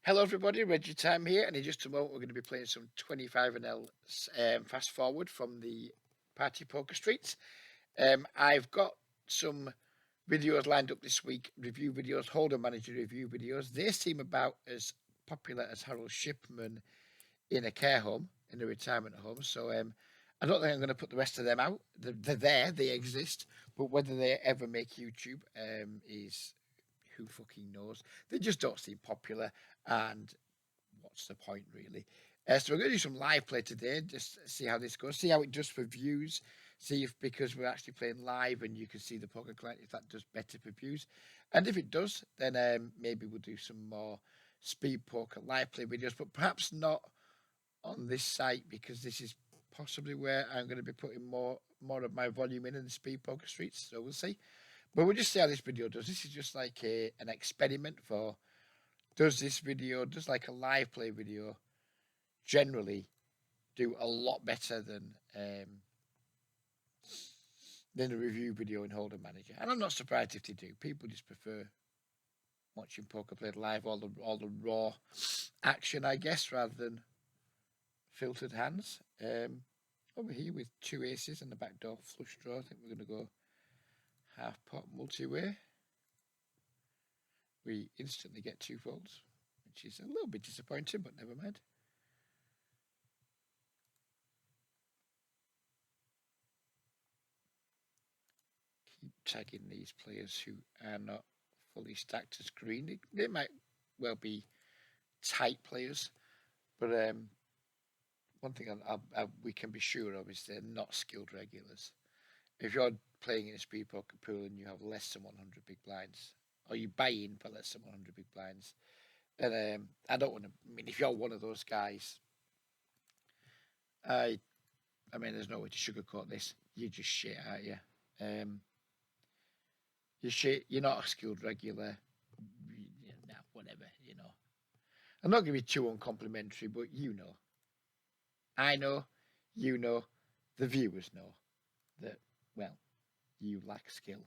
Hello, everybody. Reggie Time here, and in just a moment, we're going to be playing some 25NL fast forward from the Party Poker Streets. I've got some videos lined up this week, review videos, holder manager review videos. They seem about as popular as Harold Shipman in a care home, in a retirement home. So I don't think I'm going to put the rest of them out. They're there, they exist, but whether they ever make YouTube is who fucking knows. They just don't seem popular, and what's the point, really? So we're going to do some live play today, just see how this goes, see how it does for views, see if because we're actually playing live and you can see the poker client, if that does better for views. And if it does, then maybe we'll do some more speed poker live play videos, but perhaps not on this site because this is possibly where I'm going to be putting more of my volume in the speed poker streets. So we'll see. But we'll just see how this video does. This is just like an experiment for does like a live play video generally do a lot better than a review video in Holder Manager. And I'm not surprised if they do. People just prefer watching poker played live, all the raw action, I guess, rather than filtered hands. Over here with two aces and the backdoor flush draw, I think we're going to go half pot multi-way. We instantly get two folds, which is a little bit disappointing, but never mind. Keep tagging these players who are not fully stacked as green. They might well be tight players, but one thing we can be sure of is they're not skilled regulars. If you're playing in a speed poker pool and you have less than 100 big blinds, or you buy in for less than 100 big blinds, then I don't want to. I mean, if you're one of those guys, I mean, there's no way to sugarcoat this. You're just shit, aren't you? You're shit. You're not a skilled regular. Nah, whatever, you know. I'm not going to be too uncomplimentary, but you know. I know, you know, the viewers know that, well, you lack skill.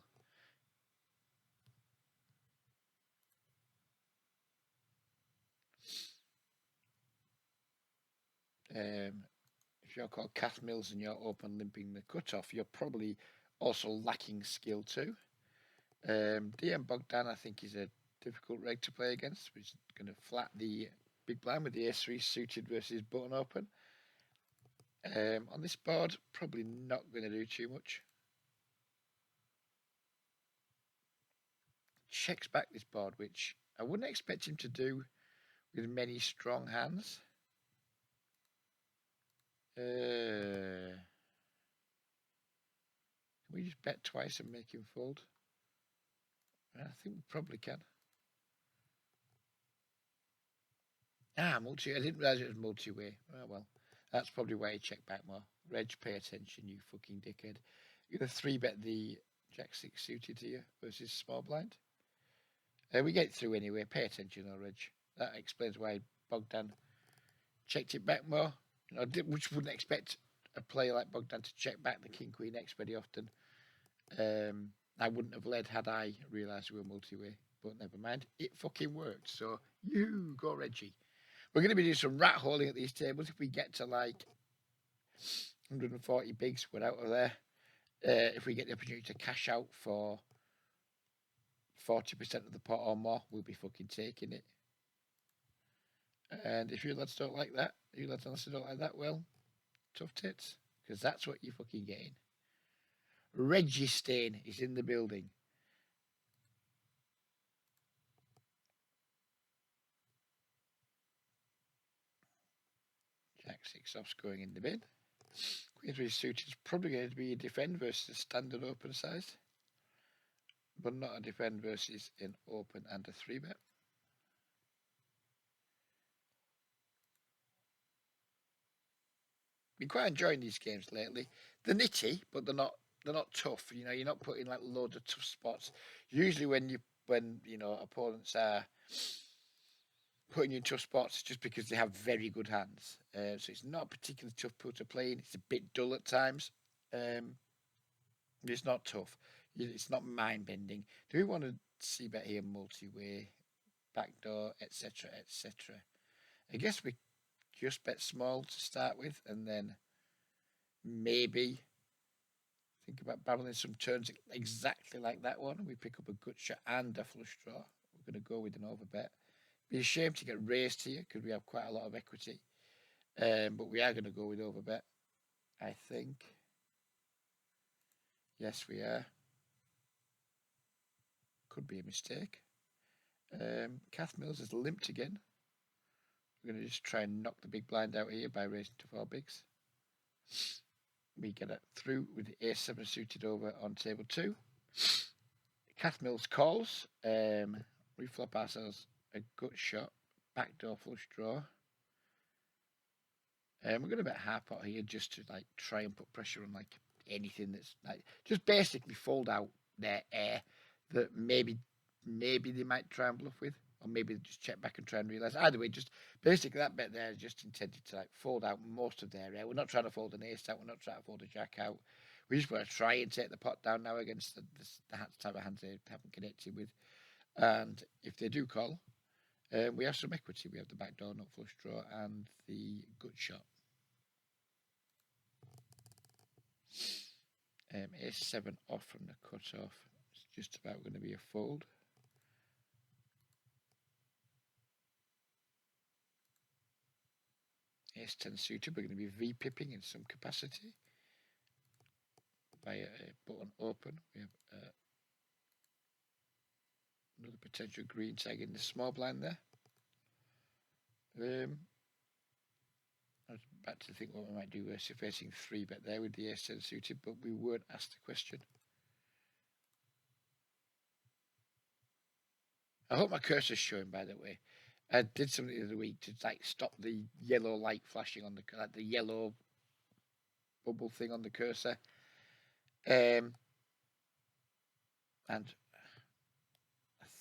If you're called Kath Mills and you're open limping the cutoff, you're probably also lacking skill too. DM Bogdan, I think, is a difficult reg to play against. We're going to flat the big blind with the ace-3 suited versus button open. On this board, probably not going to do too much. Checks back this board, which I wouldn't expect him to do with many strong hands. Can we just bet twice and make him fold? I think we probably can. Multi. I didn't realize it was multi-way. Oh, well, that's probably why he checked back more. Reg, pay attention, you fucking dickhead. You're going to 3-bet the Jack-6 suited here versus small blind. We get through anyway. Pay attention, though, Reg. That explains why Bogdan checked it back more. You know, which wouldn't expect a player like Bogdan to check back the King Queen X very often. I wouldn't have led had I realised we were multi-way, but never mind. It fucking worked. So you go, Reggie. We're going to be doing some rat holing at these tables. If we get to like 140 bigs, we're out of there. If we get the opportunity to cash out for 40% of the pot or more, we'll be fucking taking it. And if you lads don't like that, you lads honestly don't like that, well, tough tits, because that's what you're fucking getting. Reggie Stain is in the building. Jack-6 off's going in the bin. Queen 3 suited is probably going to be a defend versus a standard open size, but not a defend versus an open and a 3-bet. Been quite enjoying these games lately. They're nitty, but they're not tough. You know, you're not putting like loads of tough spots. Usually when you know opponents are putting you in tough spots just because they have very good hands. So it's not a particularly tough pool to play in. It's a bit dull at times. It's not tough. It's not mind bending. Do we want to see bet here multi-way? backdoor, etc., etc. I guess we just bet small to start with, and then maybe think about barreling some turns exactly like that one. We pick up a gut shot and a flush draw. We're going to go with an overbet. Be a shame to get raised here because we have quite a lot of equity. But we are going to go with overbet, I think. Yes, we are. Could be a mistake. Kath Mills has limped again. We're going to just try and knock the big blind out here by raising to 4 bigs. We get it through with the ace-7 suited over on table 2. Kath Mills calls. We flop ourselves a gut shot, backdoor flush draw. We're going to bet half pot here just to like try and put pressure on like anything that's like just basically fold out their air that maybe they might try and bluff with, or maybe they just check back and try and realize. Either way, just basically that bet there is just intended to like fold out most of their air. We're not trying to fold an ace out. We're not trying to fold a jack out. We just want to try and take the pot down now against the type of hands they haven't connected with. And if they do call, we have some equity. We have the backdoor nut flush draw and the gut shot. Ace-7 off from the cut-off. It's just about going to be a fold. Ace-10 suited. We're going to be V-pipping in some capacity. By a button open, we have another potential green tag in the small blind there. I was about to think what we might do versus facing 3-bet there with the ace-10 suited, but we weren't asked the question. I hope my cursor's showing, by the way. I did something the other week to like stop the yellow light flashing on the yellow bubble thing on the cursor. And I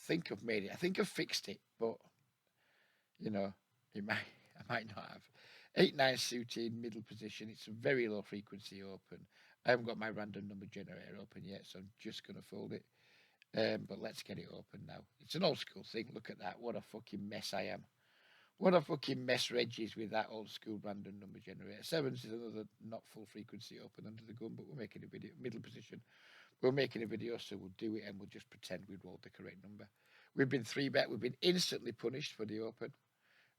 think I've made it. I think I've fixed it, but you know, I might not have. 8-9 suited, middle position. It's a very low frequency open. I haven't got my random number generator open yet, so I'm just gonna fold it. But let's get it open now. It's an old school thing. Look at that. What a fucking mess I am. What a fucking mess Reg is with that old school random number generator. 7s is another not full frequency open under the gun, but we're making a video, middle position. We're making a video, so we'll do it and we'll just pretend we rolled the correct number. We've been 3-bet. We've been instantly punished for the open.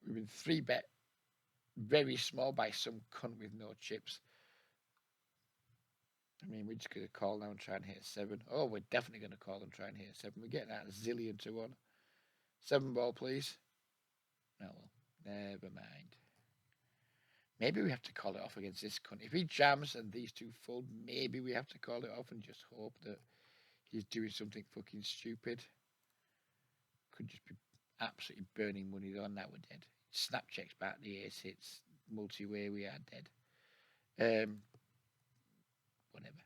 We've been 3-bet very small by some cunt with no chips. I mean, we're just going to call now and try and hit 7. Oh, we're definitely going to call and try and hit 7. We're getting that zillion to 1. 7 ball, please. Oh, well, never mind. Maybe we have to call it off against this cunt. If he jams and these two fold, maybe we have to call it off and just hope that he's doing something fucking stupid. Could just be absolutely burning money though, and now we're dead. Snap checks back, the ace hits, multi-way, we are dead. Whatever.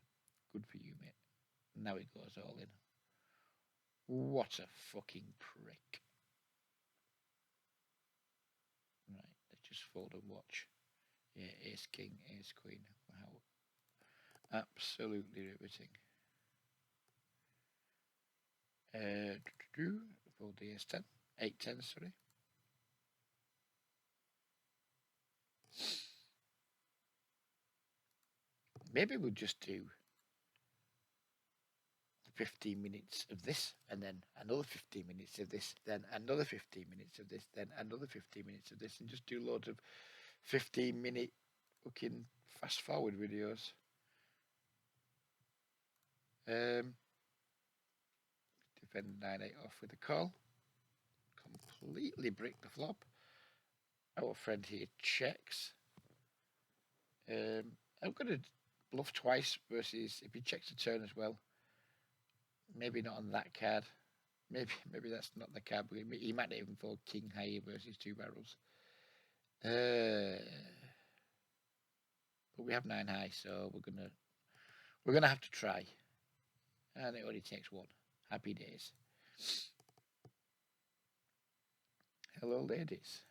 Good for you, mate. Now it goes all in. What a fucking prick. Right, let's just fold and watch. Yeah, ace king, ace queen. Wow. Absolutely riveting. Fold the ace 10. 8-10, sorry. Maybe we'll just do 15 minutes of this, and then another 15 minutes of this, then another 15 minutes of this, then another 15 minutes of this, and just do loads of 15-minute fucking fast forward videos. Defend 9-8 off with a call. Completely brick the flop. Our friend here checks. I'm going to bluff twice versus if he checks a turn as well. Maybe not on that card. Maybe that's not the card. He might not even fold king high versus 2 barrels. But we have 9 high, so we're gonna have to try. And it only takes 1. Happy days. Hello, ladies.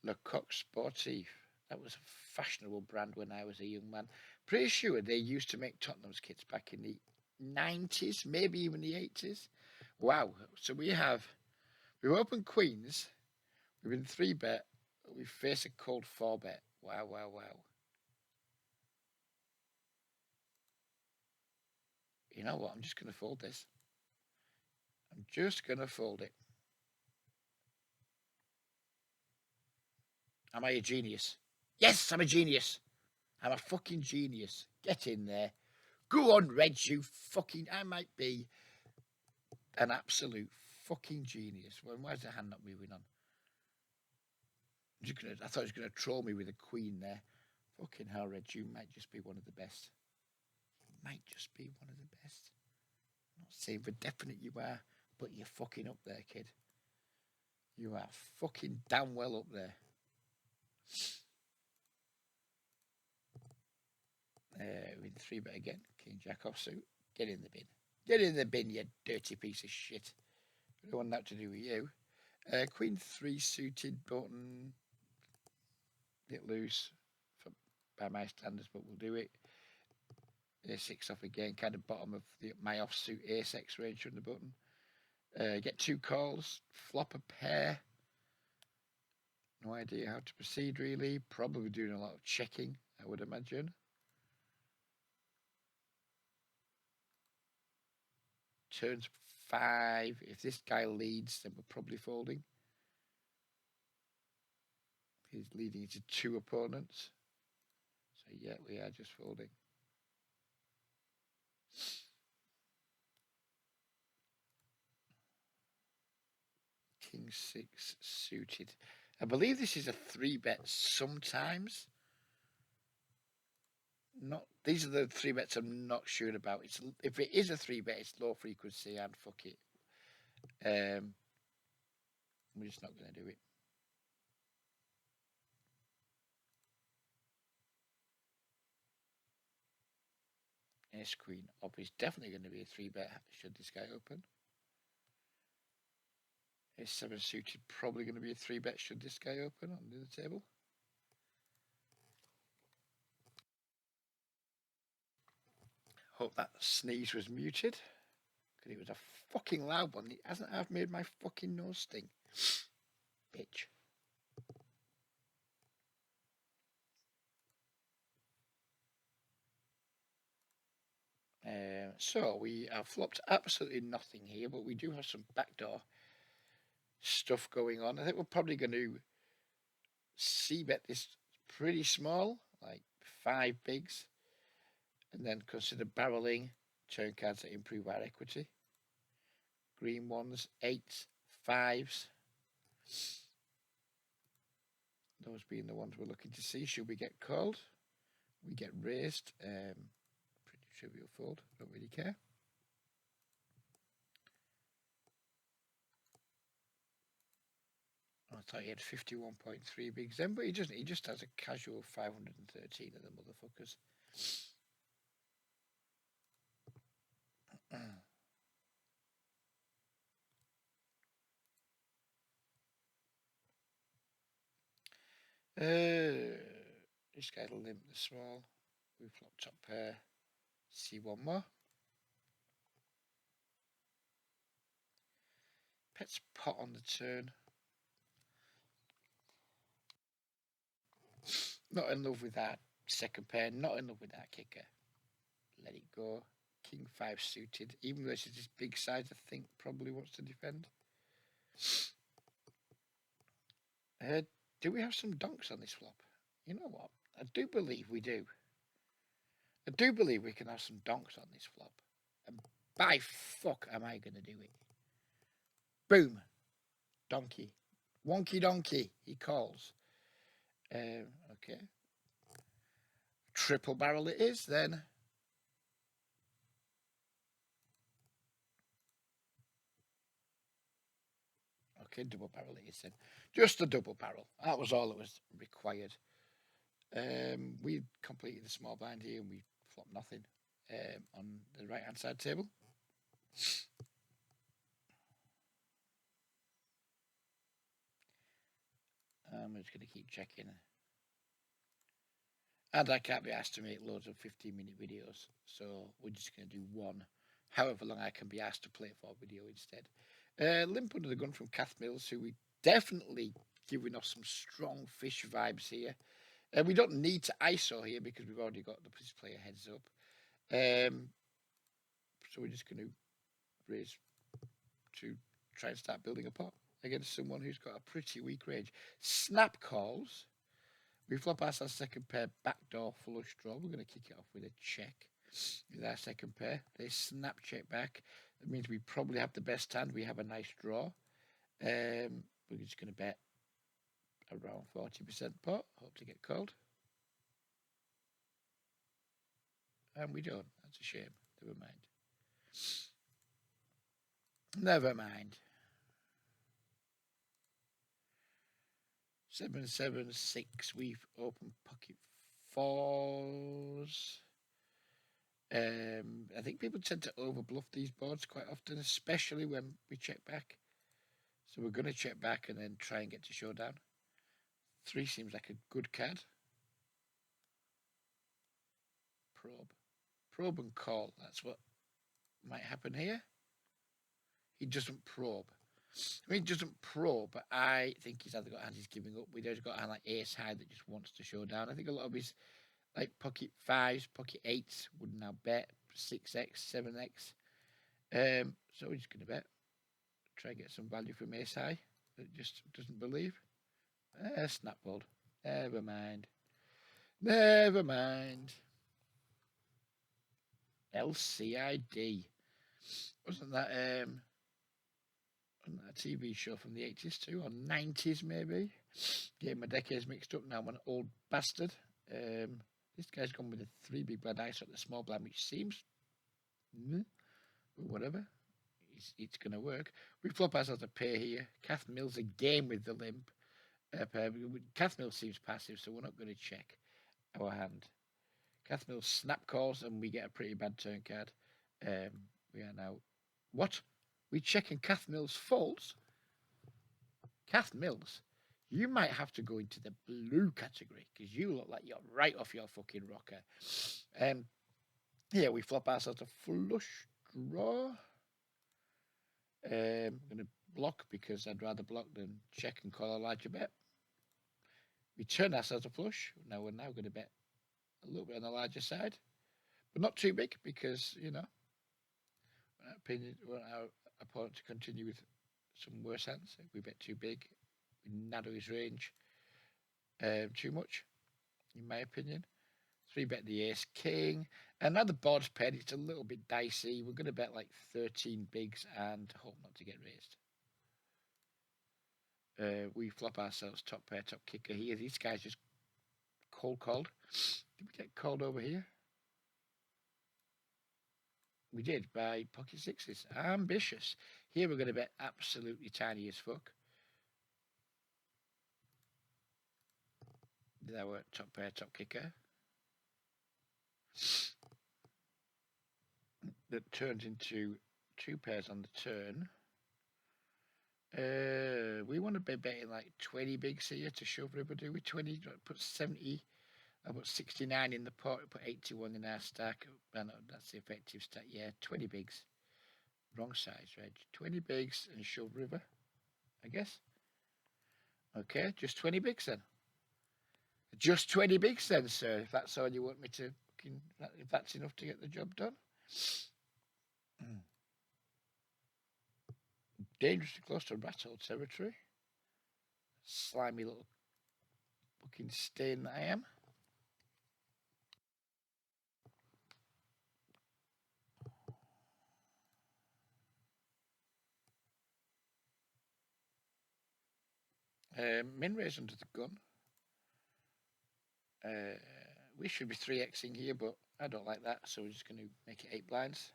Le Coq Sportif. That was a fashionable brand when I was a young man. Pretty sure they used to make Tottenham's kits back in the 90s, maybe even the 80s. Wow. So we've opened Queens, we've been 3-bet, we face a cold 4-bet. Wow, wow, wow. You know what? I'm just going to fold this. I'm just going to fold it. Am I a genius? Yes, I'm a genius. I'm a fucking genius. Get in there. Go on, Reg, you fucking. I might be an absolute fucking genius. Well, why is the hand not moving on? I thought he was going to troll me with a queen there. Fucking hell, Reg, you might just be one of the best. You might just be one of the best. I'm not saying for definite you are, but you're fucking up there, kid. You are fucking damn well up there. With 3-bet again. King Jack offsuit. Get in the bin. Get in the bin, you dirty piece of shit. I don't want that to do with you. Queen 3 suited button. Bit loose by my standards, but we'll do it. A6 off again, kind of bottom of my offsuit A6 range from the button. Get 2 calls. Flop a pair. No idea how to proceed really. Probably doing a lot of checking, I would imagine. Turns 5. If this guy leads, then we're probably folding. He's leading to 2 opponents. So yeah, we are just folding. King 6 suited. I believe this is a 3-bet sometimes. Not these are the 3-bets I'm not sure about. If it is a 3-bet, it's low frequency and fuck it. We're just not going to do it. Ace Queen up is definitely going to be a 3-bet should this guy open. Ace 7 suited probably going to be a 3-bet should this guy open on the table. Hope that sneeze was muted. Because it was a fucking loud one. It hasn't half made my fucking nose sting. Bitch. So we have flopped absolutely nothing here, but we do have some backdoor stuff going on. I think we're probably going to c-bet this pretty small, like 5 bigs, and then consider barreling turn cards that improve our equity. Green ones, 8s, 5s. Those being the ones we're looking to see. Should we get called? We get raised. Pretty trivial fold. Don't really care. I thought he had 51.3 bigs then, but he doesn't. He just has a casual 513 of the motherfuckers. This guy'll limp the small. We flop top pair. See one more. Pet's pot on the turn. Not in love with that second pair. Not in love with that kicker. Let it go. King 5 suited. Even versus this big size, I think probably wants to defend. Do we have some donks on this flop? You know what? I do believe we do. I do believe we can have some donks on this flop. And by fuck am I going to do it. Boom. Donkey. Wonky donkey, he calls. Okay. Triple barrel it is then. Okay, double barrel it is then. Just a double barrel. That was all that was required. We completed the small blind here and we flopped nothing on the right hand side table. I'm just going to keep checking. And I can't be asked to make loads of 15-minute videos, so we're just going to do one, however long I can be asked to play for video instead. Limp Under the Gun from Kath Mills, who we definitely giving off some strong fish vibes here. We don't need to ISO here because we've already got the player heads up. So we're just going to raise to try and start building a pot against someone who's got a pretty weak range. Snap calls. We flop our second pair, backdoor flush draw. We're going to kick it off with a check with our second pair. They snap check back. That means we probably have the best hand. We have a nice draw. We're just going to bet around 40% pot. Hope to get called. And we don't. That's a shame. Never mind. Never mind. 7-7-6. We've opened pocket fours. I think people tend to overbluff these boards quite often, especially when we check back. So we're going to check back and then try and get to showdown. 3 seems like a good card. Probe. Probe and call. That's what might happen here. He doesn't probe. I mean, he doesn't probe, but I think he's either got hands he's giving up. We've got a hand like ace high that just wants to show down. I think a lot of his like pocket 5s, pocket 8s would now bet 6x, 7x. So we're just going to bet. Try and get some value from ace high that just doesn't believe. Snap fold. Never mind. Never mind. LCID. Wasn't that a TV show from the 80s too, or 90s maybe? Getting my decades mixed up now. I'm an old bastard. This guy's gone with a 3 big blind ice at the small blind, which seems whatever. It's going to work. We flop ourselves a pair here. Kath Mills again with the limp. Kath Mills seems passive, so we're not going to check our hand. Kath Mills snap calls, and we get a pretty bad turn card. We are now... What? We checking Kath Mills faults? Kath Mills, you might have to go into the blue category, because you look like you're right off your fucking rocker. Here, we flop ourselves a flush draw. I'm going to block because I'd rather block than check and call a larger bet. We turn ourselves a flush. Now we're going to bet a little bit on the larger side, but not too big because, you know, we want our opponent to continue with some worse hands. If we bet too big, we narrow his range too much, in my opinion. 3-bet the ace king. And now the board's paired, it's a little bit dicey. We're going to bet like 13 bigs and hope not to get raised. We flop ourselves top pair, top kicker here. These guys just called. Did we get called over here? We did by pocket 6s. Ambitious. Here we're going to bet absolutely tiny as fuck. Did our top pair, top kicker. That turns into 2 pairs on the turn. We want to be betting like 20 bigs here to shove river, do we? 20, put 70. I put 69 in the pot, put 81 in our stack. No, that's the effective stack. Yeah, 20 bigs. Wrong size, Reg. 20 bigs and shove river, I guess. Okay, just 20 bigs then. Just 20 bigs then, sir, if that's all you want me to, if that's enough to get the job done. Dangerously close to Ratholing territory. Slimy little fucking stain that I am. Min raise under the gun. We should be 3xing here, but I don't like that, so we're just going to make it 8 blinds.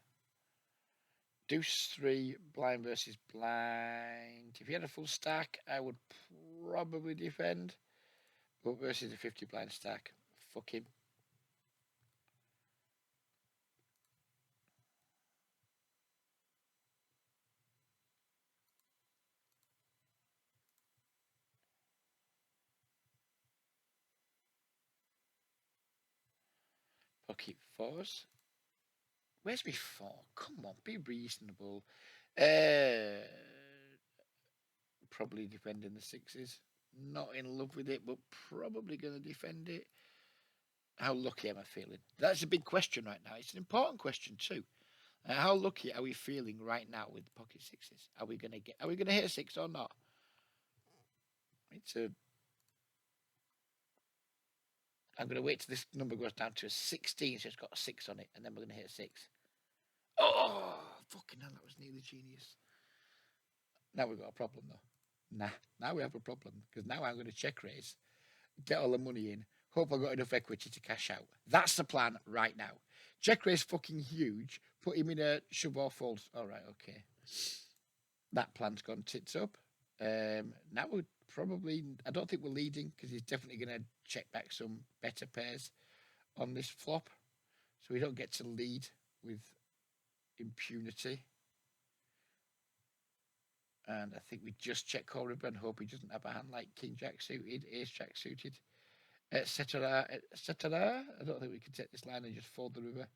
Deuce 3, blind versus blind. If you had a full stack, I would probably defend. But versus a 50 blind stack, fuck him. Pocket fours. Where's me four? Come on, be reasonable. Uh, Probably defending the sixes. Not in love with it, but probably going to defend it. How lucky am I feeling? That's a big question right now. It's an important question too. How lucky are we feeling right now with pocket sixes? Are we gonna get? Are we gonna hit a six or not? It's a. I'm gonna wait till this number goes down to a 16, so it's got a six on it, and then we're gonna hit a six. Oh, fucking hell! That was nearly genius. Now we've got a problem though. Nah, now we have a problem because now I'm gonna check raise, get all the money in, hope I've got enough equity to cash out. That's the plan right now. Check raise fucking huge. Put him in a shove or fold. All right, okay. That plan's gone tits up. Now we're probably. I don't think we're leading because he's definitely going to check back some better pairs on this flop, so we don't get to lead with impunity. And I think we just check call river and hope he doesn't have a hand like King Jack suited, Ace Jack suited, etc. etc. I don't think we can take this line and just fold the river.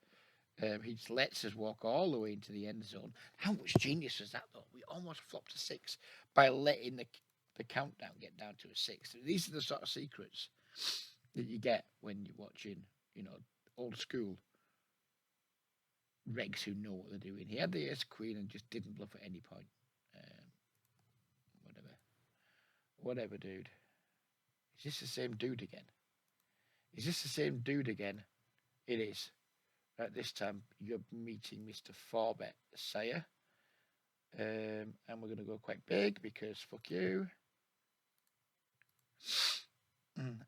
He just lets us walk all the way into the end zone. How much genius was that, though? We almost flopped a six by letting the countdown get down to a six. These are the sort of secrets that you get when you're watching, old school regs who know what they're doing. He had the ace queen and just didn't bluff at any point. Whatever, dude. Is this the same dude again? Is this the same dude again? It is. Right, this time you're meeting Mr. Forbet Sayer. And we're going to go quite big because fuck you.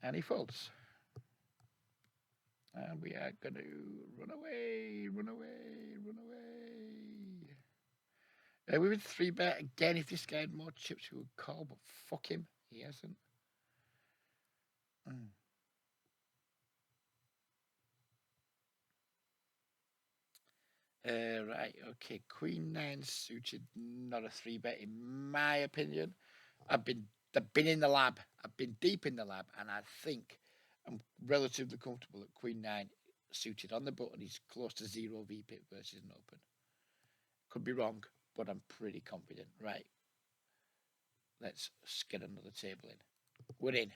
And he folds. And we are going to run away, run away, run away. We would 3-bet again. If this guy had more chips, we would call, but fuck him. He hasn't. Right, okay. Queen 9 suited, not a 3-bet in my opinion. I've been in the lab. I've been deep in the lab, and I think I'm relatively comfortable that Queen 9 suited on the button is close to 0 VPIP versus an open. Could be wrong, but I'm pretty confident. Right. Let's get another table in. We're in.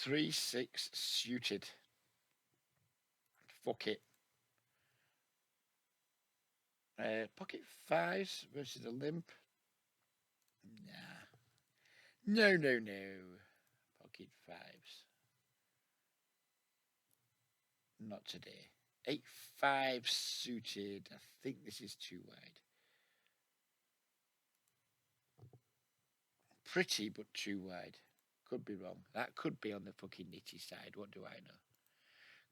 Three, six suited. Fuck it. Pocket fives versus a limp. Nah. No, no, no. Pocket fives. Not today. 8-5 suited. I think this is too wide. Pretty, but too wide. Could be wrong. That could be on the fucking nitty side. What do I know?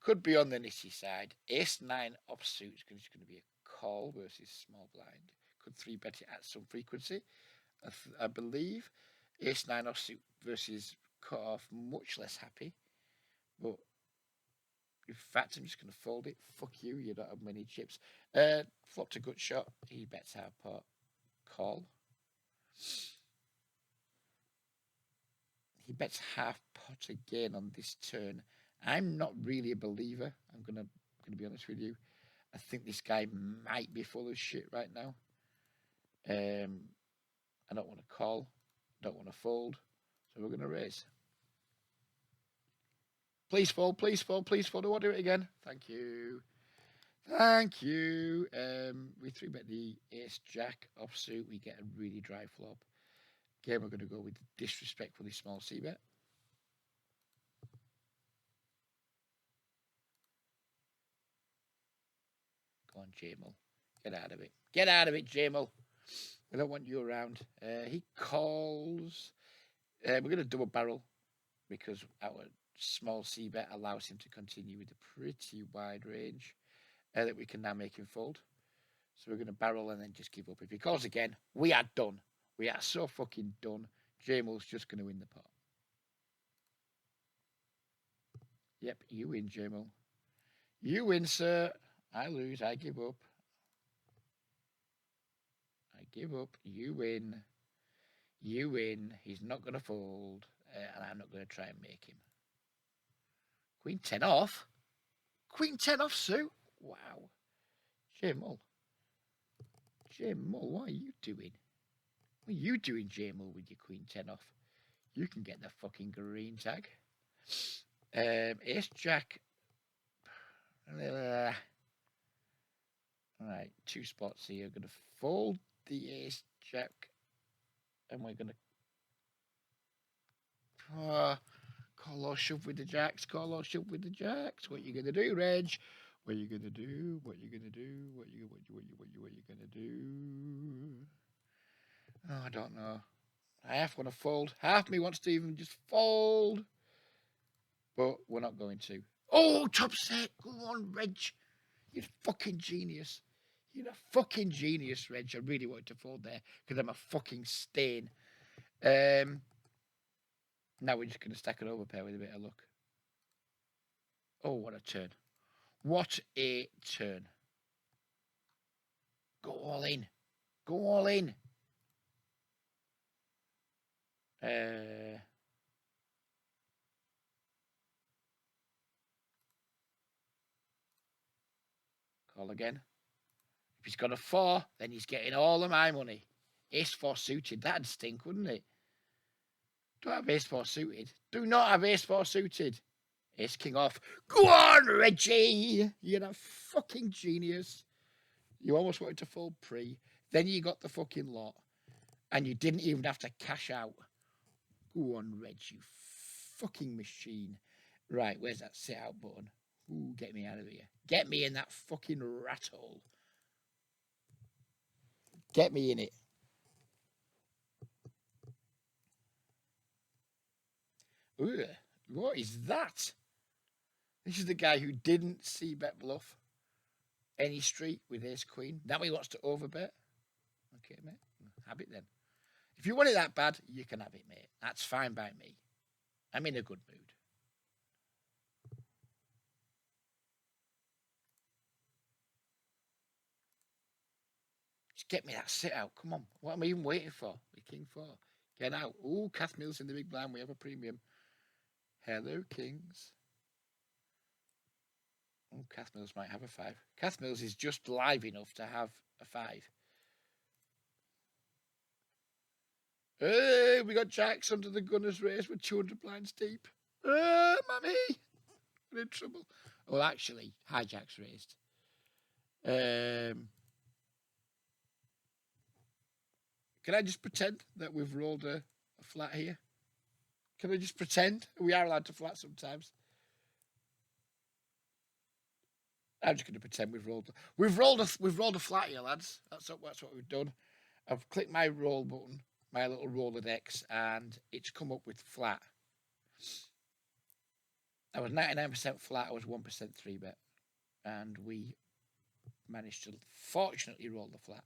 Could be on the nitty side. Ace 9 offsuit is going to be a call versus small blind. Could 3-bet it at some frequency. I believe Ace 9 offsuit versus cut off, much less happy. But in fact, I'm just going to fold it. Fuck you, you don't have many chips. Flopped a good shot. He bets our pot. Call. He bets half pot again on this turn. I'm not really a believer. I'm gonna be honest with you. I think this guy might be full of shit right now. I don't want to call. Don't want to fold. So we're gonna raise. Please fold. Please fold. Please fold. I want to do it again. Thank you. Thank you. We 3-bet the ace jack offsuit. We get a really dry flop. Again, we're going to go with the disrespectfully small c-bet. Go on, Jamal. Get out of it. Get out of it, Jamal. We don't want you around. He calls. We're going to double barrel because our small c-bet allows him to continue with a pretty wide range that we can now make him fold. So we're going to barrel and then just give up. If he calls again, we are done. We are so fucking done. Jamal's just going to win the pot. Yep, you win, Jamal. You win, sir. I lose. I give up. I give up. You win. You win. He's not going to fold, and I'm not going to try and make him. Queen 10 off? Queen 10 off, Sue? Wow. J Mull. J Mull, what are you doing? What are you doing, J Mull, with your Queen 10 off? You can get the fucking green tag. Ace Jack. Right, 2 spots here. We're going to fold the Ace Jack, and we're going to call or shove with the jacks. Call or shove with the jacks. What you going to do, Reg? What you going to do? What you going to do? What you going to do? Oh, I don't know. I half want to fold. Half me wants to even just fold, but we're not going to. Oh, top set. Go on, Reg. You're a fucking genius. You're a fucking genius, Reg. I really wanted to fold there because I'm a fucking stain. Now we're just going to stack an overpair with a bit of luck. Oh, what a turn. What a turn. Go all in. Go all in. Call again. If he's got a 4, then he's getting all of my money. Ace 4 suited. That'd stink, wouldn't it? Don't have ace 4 suited. Do not have ace 4 suited. Ace king off. Go on, Reggie. You're a fucking genius. You almost wanted to fold pre. Then you got the fucking lot. And you didn't even have to cash out. Go on, Reg, you fucking machine. Right, where's that sit out button? Ooh, get me out of here. Get me in that fucking rat hole. Get me in it. Ooh, what is that? This is the guy who didn't see bet bluff any street with ace queen. Now he wants to overbet. Okay, mate. Have it then. If you want it that bad, you can have it, mate. That's fine by me. I'm in a good mood. Just get me that sit out. Come on. What am I even waiting for? The king 4. Get out. Ooh, Kath Mills in the big blind. We have a premium. Hello, kings. Oh, Kath Mills might have a 5. Kath Mills is just live enough to have a 5. Hey, we got jacks under the gunner's race with 200 blinds deep. Mammy! We're in trouble. Well, actually, hijack's raised. Can I just pretend that we've rolled a flat here? Can I just pretend? We are allowed to flat sometimes. I'm just going to pretend we've rolled a flat here, lads. That's what we've done. I've clicked my roll button, my little Rolodex, and it's come up with flat. I was 99% flat. I was 1% 3-bet, and we managed to fortunately roll the flat.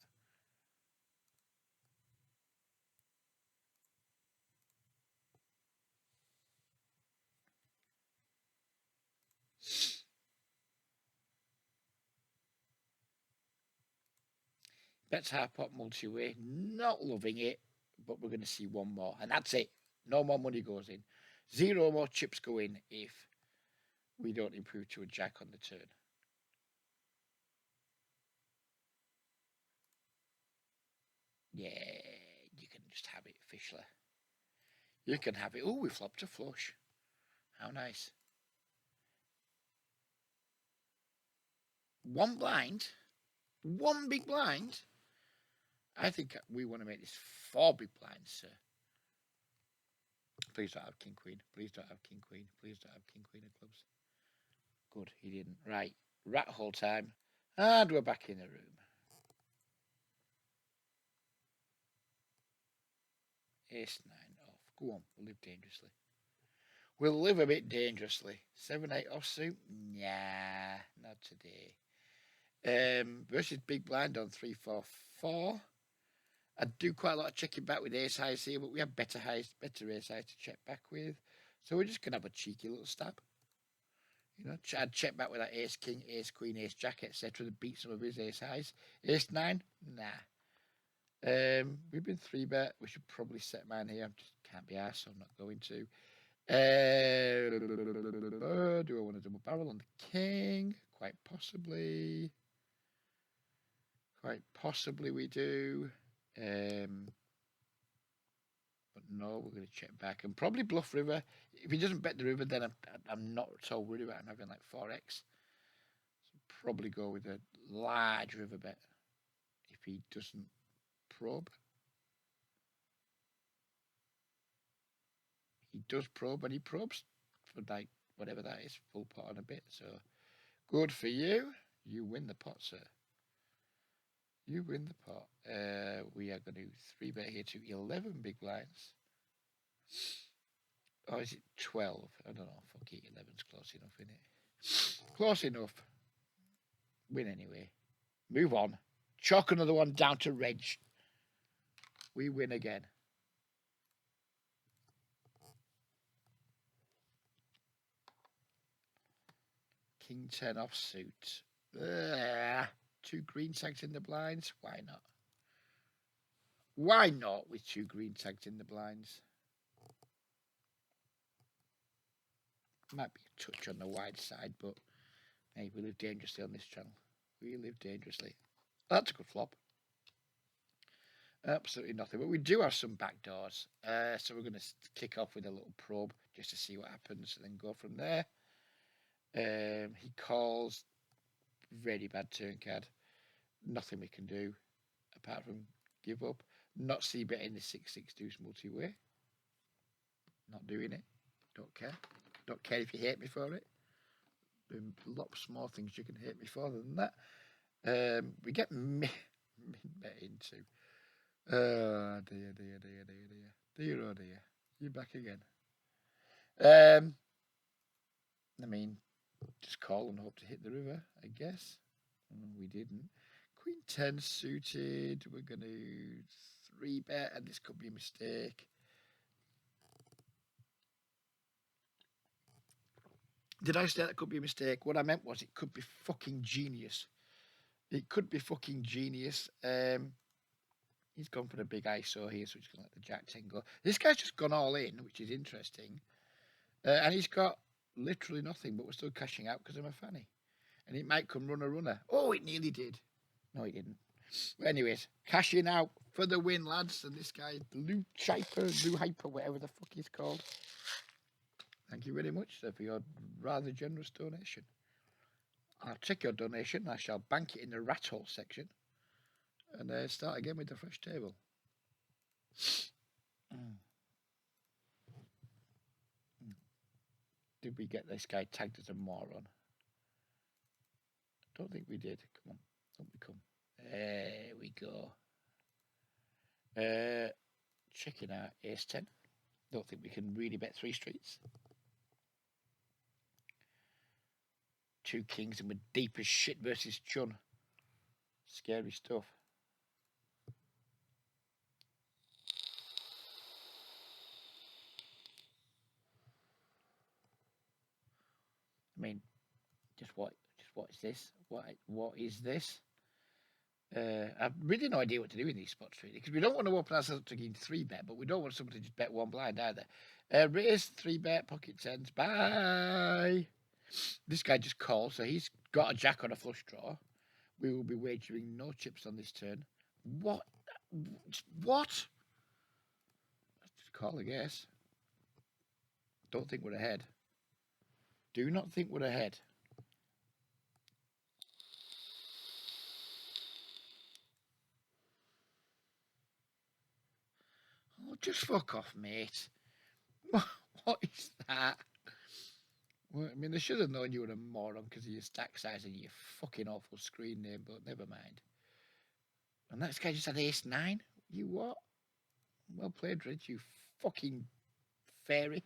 Bets half pot multi-way. Not loving it, but we're going to see one more, and that's it. No more money goes in. 0 more chips go in if we don't improve to a jack on the turn. Yeah, you can just have it, Fischler. You can have it. Oh, we flopped a flush. How nice. 1 blind? 1 big blind? I think we want to make this 4 big blinds, sir. Please don't have king queen. Please don't have king queen. Please don't have king queen of clubs. Good, he didn't. Right, rat hole time. And we're back in the room. Ace 9 off. Go on, we'll live dangerously. We'll live a bit dangerously. 7-8 offsuit? Nah, not today. Versus big blind on 3-4-4. I do quite a lot of checking back with ace highs here, but we have better ace highs to check back with. So we're just going to have a cheeky little stab. You know, I'd check back with that ace king, ace queen, ace jack, etc. to beat some of his ace highs. Ace nine, nah. We've been 3-bet. We should probably set mine here. I just can't be arsed, so I'm not going to. Do I want to double barrel on the king? Quite possibly. Quite possibly we do. But no, we're going to check back and probably bluff river. If he doesn't bet the river, then I'm not so worried about him having like 4x. So probably go with a large river bet if he doesn't probe. He does probe, and he probes for like whatever that is, full pot on a bit. So good for you. You win the pot, sir. You win the pot. We are going to 3-bet here to 11 big blinds. Or is it 12? I don't know. Fuck it, 11's close enough, isn't it? Close enough. Win anyway. Move on. Chalk another one down to Reg. We win again. King 10 offsuit. 2 green tags in the blinds. Why not? Why not with 2 green tags in the blinds? Might be a touch on the wide side, but hey, we live dangerously on this channel. We live dangerously. That's a good flop. Absolutely nothing, but we do have some back doors. So we're going to kick off with a little probe just to see what happens and then go from there. He calls. Very bad turn card. Nothing we can do apart from give up. Not see betting the 6-6 deuce multi-way. Not doing it. Don't care. Don't care if you hate me for it. There's a lot of small things you can hate me for than that. We get min bet into. Oh dear. Dear oh dear. You're back again. I mean, just call and hope to hit the river, I guess. We didn't. Queen 10 suited. We're going to 3-bet, and this could be a mistake. Did I say that could be a mistake? What I meant was it could be fucking genius. It could be fucking genius. He's gone for the big ISO here, so he's going to let the Jack 10 go. This guy's just gone all in, which is interesting. And he's got literally nothing, but we're still cashing out because I'm a fanny. And it might come runner. Oh, it nearly did. No, it didn't. But anyways, cashing out for the win, lads. And this guy, Blue Hyper, whatever the fuck he's called. Thank you very much, sir, for your rather generous donation. I'll check your donation. I shall bank it in the rat hole section. And start again with the fresh table. Did we get this guy tagged as a moron? Don't think we did. Come on. Don't we come? There we go. Checking out ace 10. Don't think we can really bet 3 streets. 2 kings and we're deep as shit versus Chun. Scary stuff. I mean, just what is this? What is this? I've really no idea what to do in these spots really, because we don't want to open ourselves up to getting 3-bet, but we don't want someone to just bet 1 blind either. Raise 3-bet, pocket 10s. Bye. This guy just called, so he's got a jack on a flush draw. We will be wagering no chips on this turn. What? What? Just call, I guess. Don't think we're ahead. Do not think we're ahead. Oh, just fuck off, mate. What is that? Well, I mean, they should have known you were a moron because of your stack size and your fucking awful screen name, but never mind. And that guy just had ace 9? You what? Well played, Reg, you fucking fairy.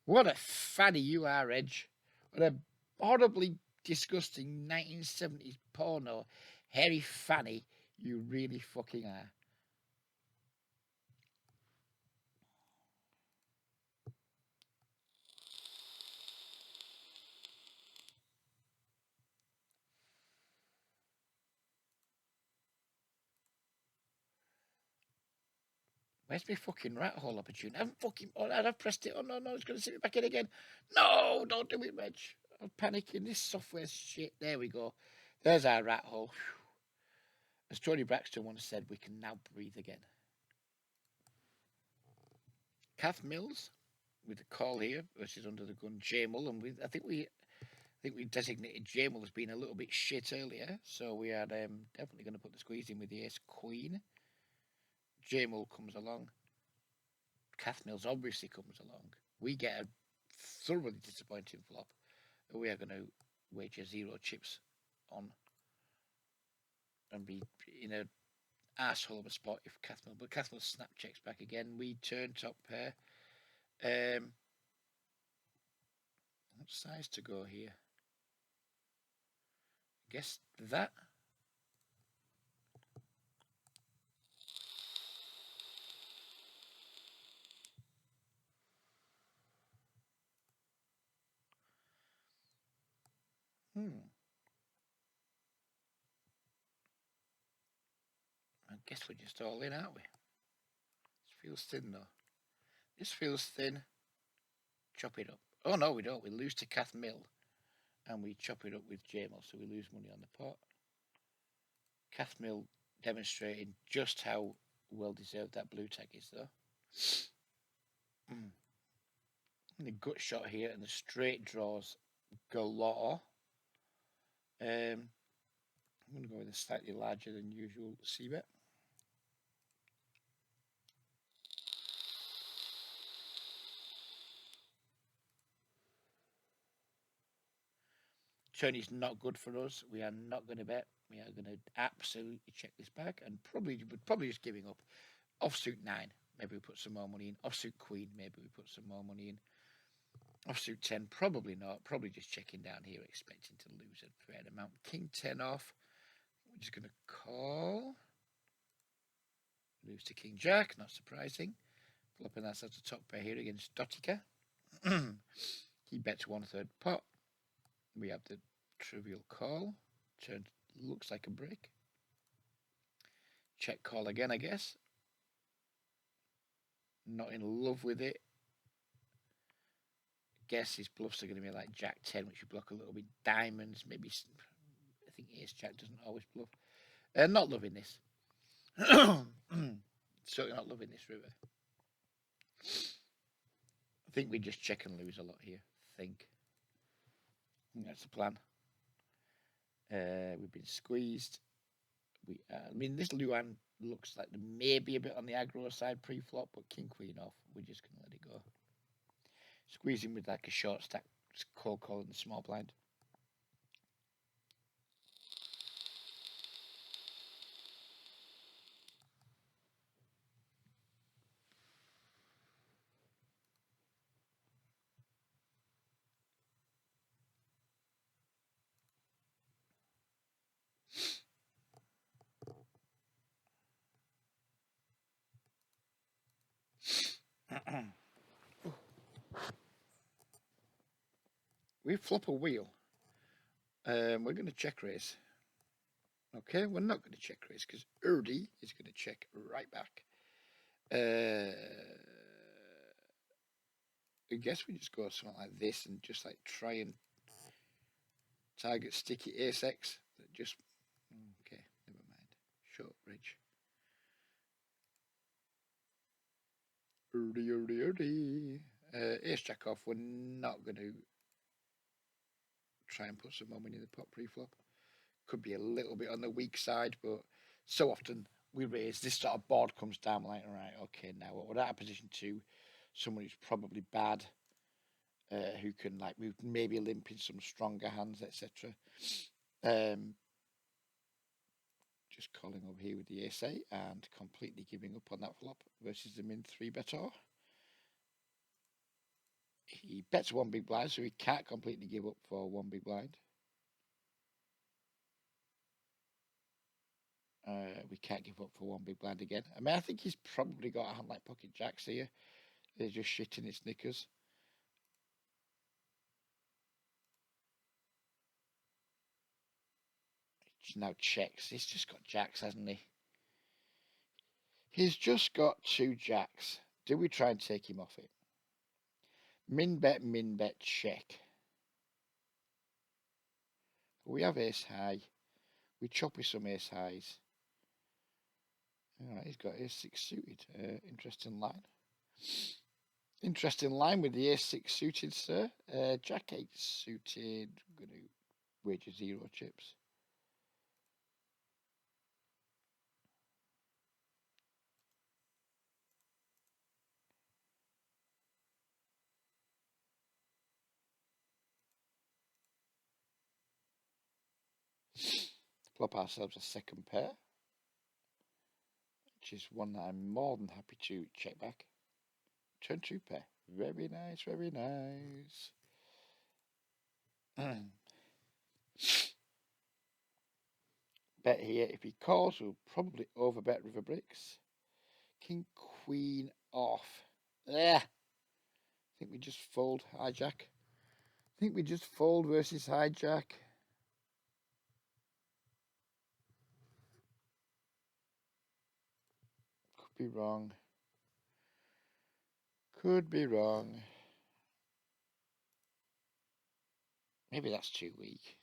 What a fanny you are, Reg. What a horribly disgusting 1970s porno hairy fanny you really fucking are. Where's my fucking rat hole opportunity? I haven't fucking. Oh, I've pressed it. Oh no, it's going to sit me back in again. No, don't do it, Reg. I'm panicking. This software's shit. There we go. There's our rat hole. Whew. As Tony Braxton once said, we can now breathe again. Kath Mills with the call here versus under the gun Jamal, and I think we designated Jamal as being a little bit shit earlier, so we are definitely going to put the squeeze in with the ace queen. Jamal comes along. Kath Mills obviously comes along. We get a thoroughly disappointing flop. We are going to wager 0 chips on and be in a asshole of a spot if Kath Mills. But Kath Mills snap checks back again. We turn top pair. What size to go here? Guess that. I guess we're just all in, aren't we? This feels thin though. This feels thin. Chop it up. Oh no, we don't. We lose to Kath Mill, and we chop it up with Jamal, so we lose money on the pot. Kath Mill demonstrating just how well deserved that blue tag is, though. The gut shot here and the straight draws galore. I'm going to go with a slightly larger than usual C-bet. Tony's not good for us. We are not going to bet. We are going to absolutely check this back and probably just giving up. Offsuit 9, maybe we put some more money in. Offsuit queen, maybe we put some more money in. Offsuit 10, probably not. Probably just checking down here, expecting to lose a fair amount. King 10 off. We're just going to call. Lose to King Jack, not surprising. Flopping us at the top pair here against Dotica. He bets 1/3 pot. We have the trivial call. Turn looks like a break. Check call again, I guess. Not in love with it. Guess his bluffs are going to be like Jack 10, which you block a little bit. Diamonds, maybe. I think Ace Jack doesn't always bluff. Not loving this. Certainly not loving this river. I think we just check and lose a lot here. I think that's the plan. We've been squeezed. I mean, this Luan looks like maybe a bit on the aggro side pre-flop, but King Queen off. We're just going to let it go. Squeezing with like a short stack, cold call in the small blind. We flop a wheel. We're going to check raise. Okay, we're not going to check raise because Erdy is going to check right back. I guess we just go something like this and just like try and target sticky ace X. Just okay, never mind. Short bridge. Erdy. Ace Jack off. We're not going to try and put some more money in the pot pre-flop. Could be a little bit on the weak side, but so often we raise this sort of board comes down like, right, okay, now we're at a position 2, someone who's probably bad, who can like move, maybe limp in some stronger hands, etc. Just calling over here with the ace 8 and completely giving up on that flop versus the min 3 better. He bets 1 big blind, so he can't completely give up for 1 big blind. We can't give up for 1 big blind again. I mean, I think he's probably got a hand like pocket jacks here. They're just shitting its knickers. He now checks. He's just got jacks, hasn't he? He's just got two jacks. Do we try and take him off it? Min bet, check. We have ace high. We chop with some ace highs. Alright, he's got ace six suited. Interesting line. Interesting line with the ace six suited, sir. Jack eight suited. I'm going to wager 0 chips. Flop ourselves a second pair, which is one that I'm more than happy to check back. Turn two pair. Very nice, very nice. Bet here. If he calls, we'll probably overbet river bricks. King, queen off. Yeah. I think we just fold hijack. I think we just fold versus hijack. Could be wrong. Could be wrong. Maybe that's too weak.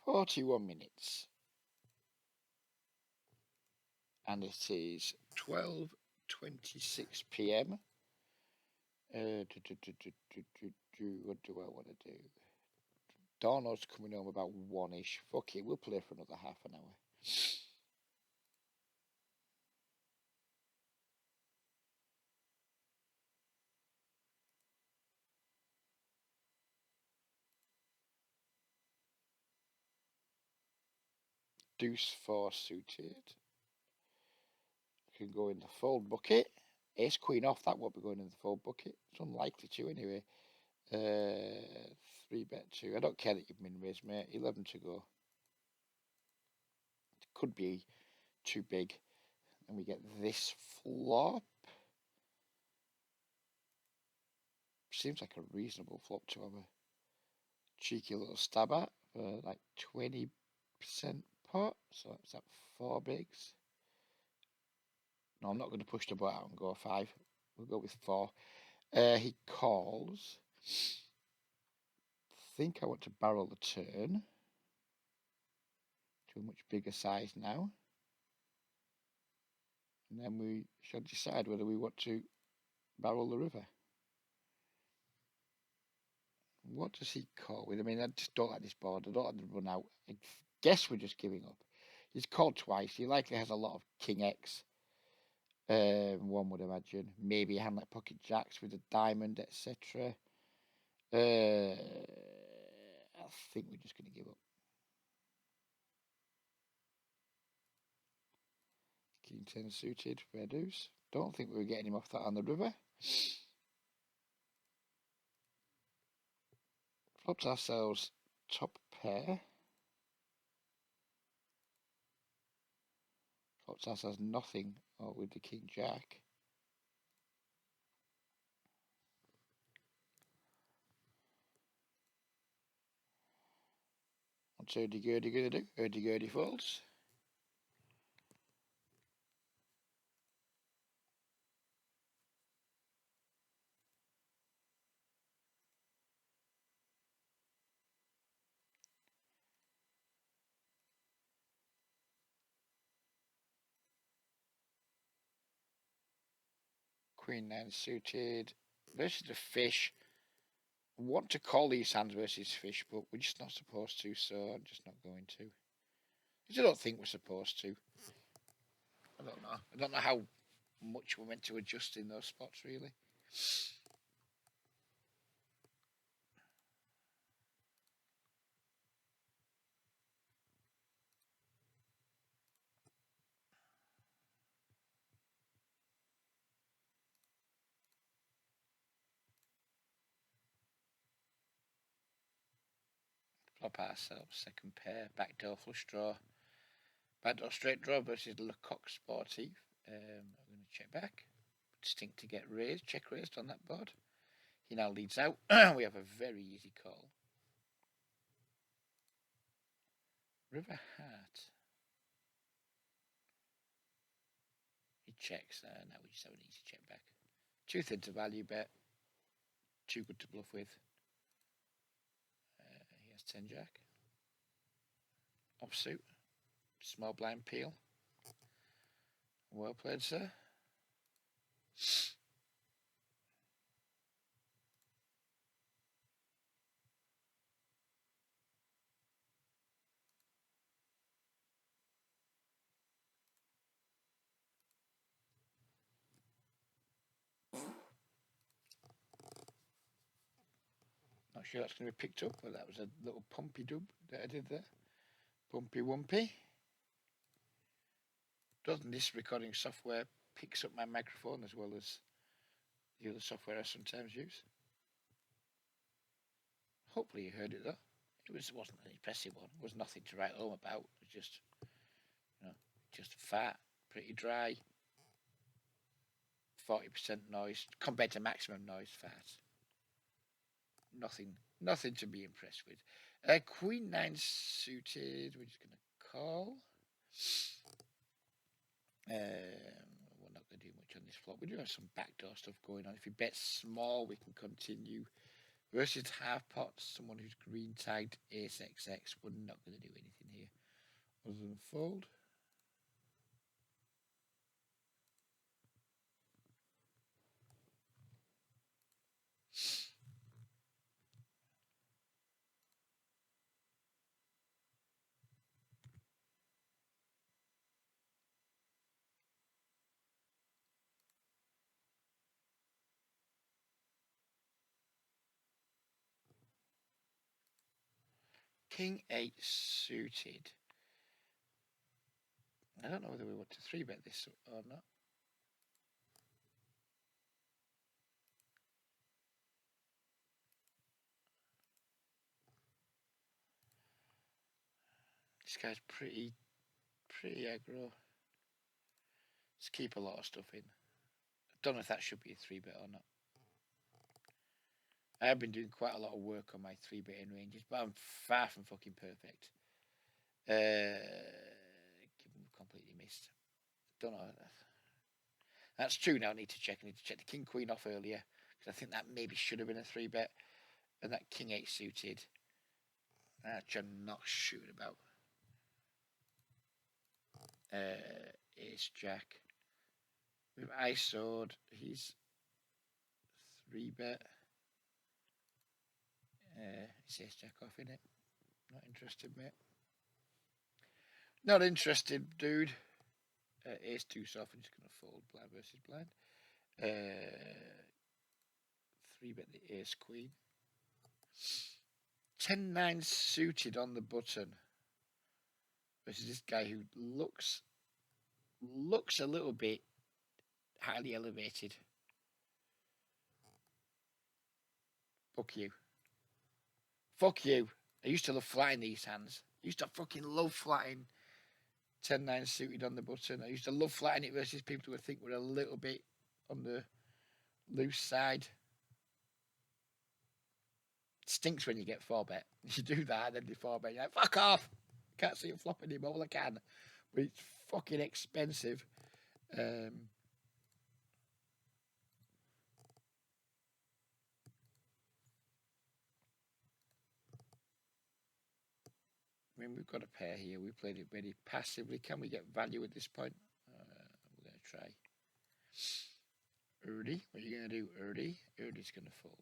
"41 minutes. And it is 12:26 p.m. What do I want to do? Darno's coming home about 1ish. Fuck it, we'll play for another half an hour. Deuce 4 suited. Can go in the fold bucket. Ace queen off, that won't be going in the fold bucket. It's unlikely to anyway. 3 bet 2. I don't care that you've min raised, mate. 11 to go. It could be too big. And we get this flop. Seems like a reasonable flop to have a cheeky little stab at for like 20% pot. So that's at 4 bigs. No, I'm not going to push the boat out and go 5. We'll go with 4. He calls. Think I want to barrel the turn to a much bigger size now. And then we shall decide whether we want to barrel the river. What does he call with? I mean, I just don't like this board. I don't like the run out. I guess we're just giving up. He's called twice. He likely has a lot of King X. One would imagine. Maybe a hand like Pocket Jacks with a diamond, etc. I think we're just going to give up. King 10 suited, fair deuce. Don't think we were getting him off that on the river. Flopped ourselves top pair. Flopped ourselves nothing with the King Jack. What's hurdy-gurdy going to do? Hurdy-gurdy folds. Queen 9 suited versus the fish. I want to call these hands versus fish, but we're just not supposed to, so I'm just not going to. I don't think we're supposed to. I don't know. I don't know how much we're meant to adjust in those spots, really. pop ourselves second pair, backdoor flush draw, backdoor straight draw versus Lecoq Sportif. I'm going to check back. Distinct to get raised, check raised on that board. He now leads out. We have a very easy call. River Heart. He checks. Now we just have an easy check back. Too thin to value bet. Too good to bluff with. He has 10 jack. Offsuit. Small blind peel. Well played, sir. Not sure that's going to be picked up, but that was a little pumpy dub that I did there. Pumpy wumpy. Doesn't this recording software picks up my microphone as well as the other software I sometimes use? Hopefully you heard it though. It wasn't an impressive one. It was nothing to write home about. It was just, just fat, pretty dry. 40% noise compared to maximum noise fat. Nothing to be impressed with. Queen 9 suited. We're just going to call. We're not going to do much on this flop. We do have some backdoor stuff going on. If he bets small, we can continue. Versus half pots, someone who's green tagged ace XX. We're not going to do anything here other than fold. King 8 suited. I don't know whether we want to 3-bet this or not. This guy's pretty aggro. Let's keep a lot of stuff in. I don't know if that should be a 3-bet or not. I have been doing quite a lot of work on my 3-betting ranges, but I'm far from fucking perfect. Completely missed. Don't know. That's true now. I need to check. I need to check the King Queen off earlier because I think that maybe should have been a 3-bet, and that King 8 suited. Which I'm not sure about. Ace Jack with Ice Sword. He's 3-bet. It's Ace Jack off in it. Not interested, mate. Not interested, dude. Ace 2 soft. I'm just going to fold blind versus blind. 3-bet the Ace Queen. 10-9 suited on the button. Versus this guy who looks a little bit highly elevated. Fuck you. Fuck you. I used to love flatting these hands. I used to fucking love flatting 10-9 suited on the button. I used to love flatting it versus people who I think were a little bit on the loose side. It stinks when you get 4-bet. You do that, then the 4-bet, you're like, fuck off. Can't see it flop anymore. Well, I can. But it's fucking expensive. I mean, we've got a pair here. We played it very passively. Can we get value at this point? We're going to try. Erdy, what are you going to do, Erdy? Erdy's going to fold.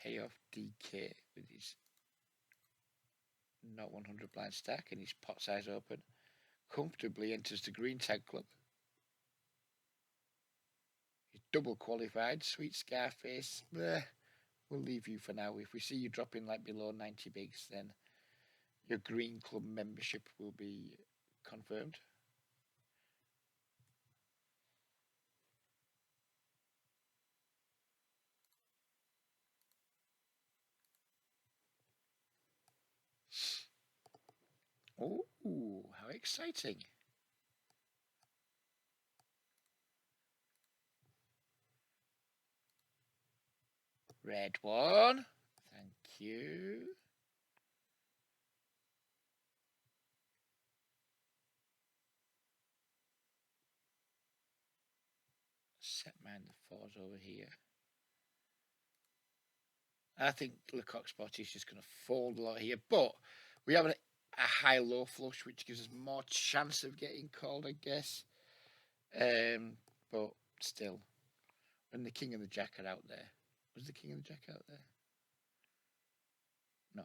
Pay off DK with his not 100 blind stack and his pot size open. Comfortably enters the green tag club. He's double qualified. Sweet Scarface. Bleh. We'll leave you for now. If we see you dropping like below 90 bigs, then your green club membership will be confirmed. Oh, how exciting. Red one. Thank you. Set mine the fours over here. I think Lecoq Spot is just going to fold a lot here, but we have a high-low flush, which gives us more chance of getting called, I guess. But still, when the king and the jack are out there, was the king and the jack out there? No,